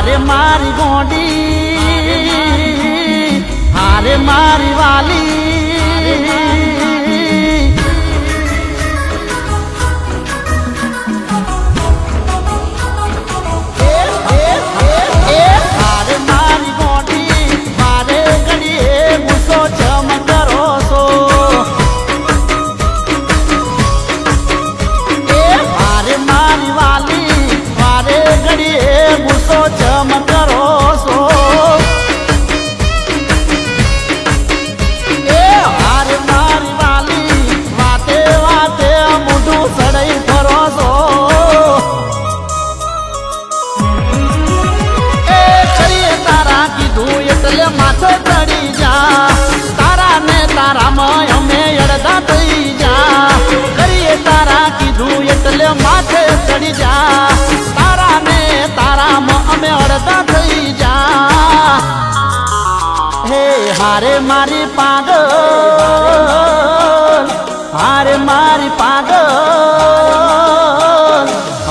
હારે મારી ગોડી, હારે મારી વાલી, હારે મારી ગોડી, મારે ઘડીએ ગુસ્સો જમ કરો છો. હારે મારી વાલી, મારે ઘડીએ ગુસ્સો જમ કરો છો. હારે મારી વાલી, વાતે વાતે મોઢું સડાઈ ફરો છો. તારા કીધું એટલે માથે ચડી જા, તારા ને તારામાં અમે અડધા થઈ જા. કરીએ તારા કીધું એટલે માથે ચડી જા, તારા ને તારામાં અમે અડધા થઈ જા. હે હારે મારી પાગલ, હારે મારી પાગલ,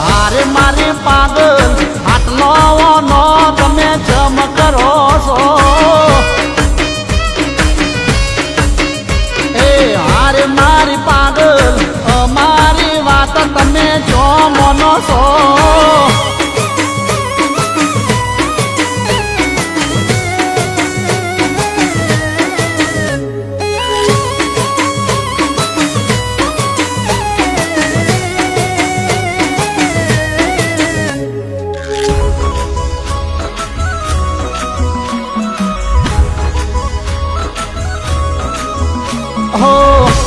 હારે મારી પાગલ, આટલો નો તમે જમ કરો છો. એ હારે મારી પાગલ, અમારી વાત તમે જો મનો છો.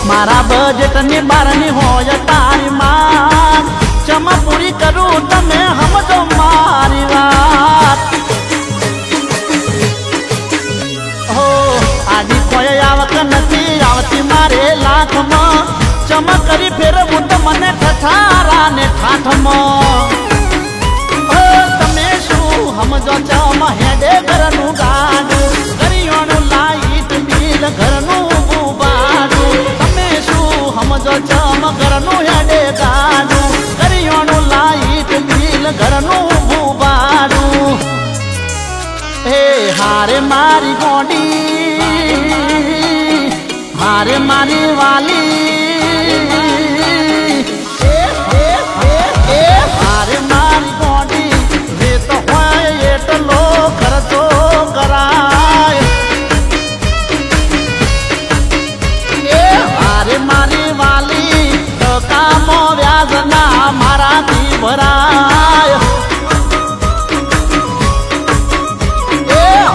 મારા બજેટ ની બારની હોય તારી માં, ચમ પૂરી કરું તમે સમજો મારી વાત. હો આડી કોઈ આવક નથી આવતી મારે લાખમાં, ચમ કરી ફેરવું તો મને ઠઠારા ને ઠાઠમાં. તમે શું સમજો ચમ હેડે ઘરનું ગાડું, કરિયાણું લાઈટ બિલ ઘરનું બુબાડું. સમજો ચમ ઘરનું હેડે ગાડું, કરિયાણું લાઈટ બિલ ઘરનું બુબાડું. હે હારે મારી ગોડી, હારે મારી વાલી, હારે મારી ગોડી, રેત હોય એટલો ખર્ચો કરાય. હારે મારી વાલી, ટકામો વ્યાજ ના મારાથી ભરાય.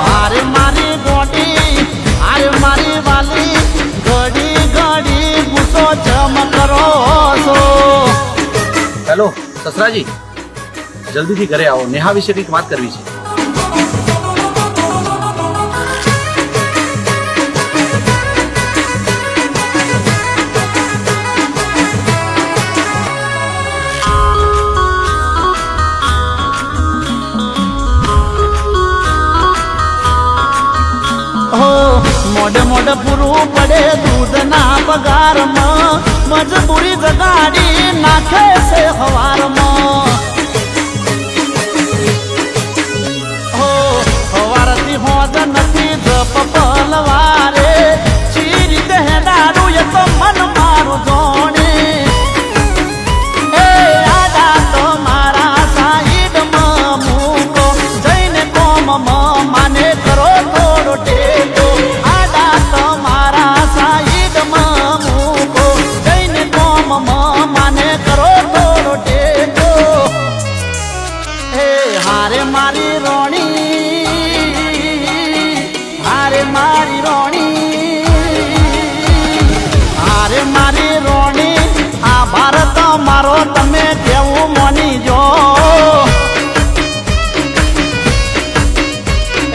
હારે મારી ગોડી, હારે મારી વાલી, ઘડી ઘડી ગુસ્સો જમ કરો છો. હેલો સસરાજી, જલ્દીથી ઘરે આવો, નેહા વિશે કંઈક વાત કરવી છે. મોઢ મોઢ પૂરું પડે દૂધના પગારમાં, મજબૂરી જગાડી નાખે છે હવારમાં. હો હવારથી હોદ નથી જપ પલવારે, ચી રીતે હેડાડું એ તો મન મારું જોણે. એ આડા તો મારા સાઈડમાં મૂકો, જઈને કોમમાં માને કરો થોડો ટેકો. માને કરો થોડો ટેકો. હે હારે મારી રોણી, હારે મારી રોણી, હારે મારી રોણી, આ ભારત મારો તમે કેવું મોની જો.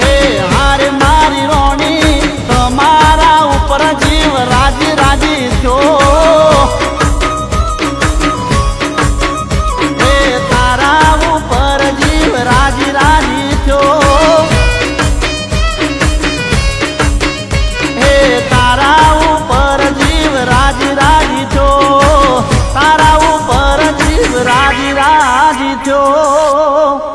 હે હારે મારી રોણી, તમારા ઉપર જીવ રાજી રાજી છો. રાજી રાજી થયો, હે તારા ઉપર જીવ રાજી રાજી થયો, તારા ઉપર જીવ રાજી રાજી થયો.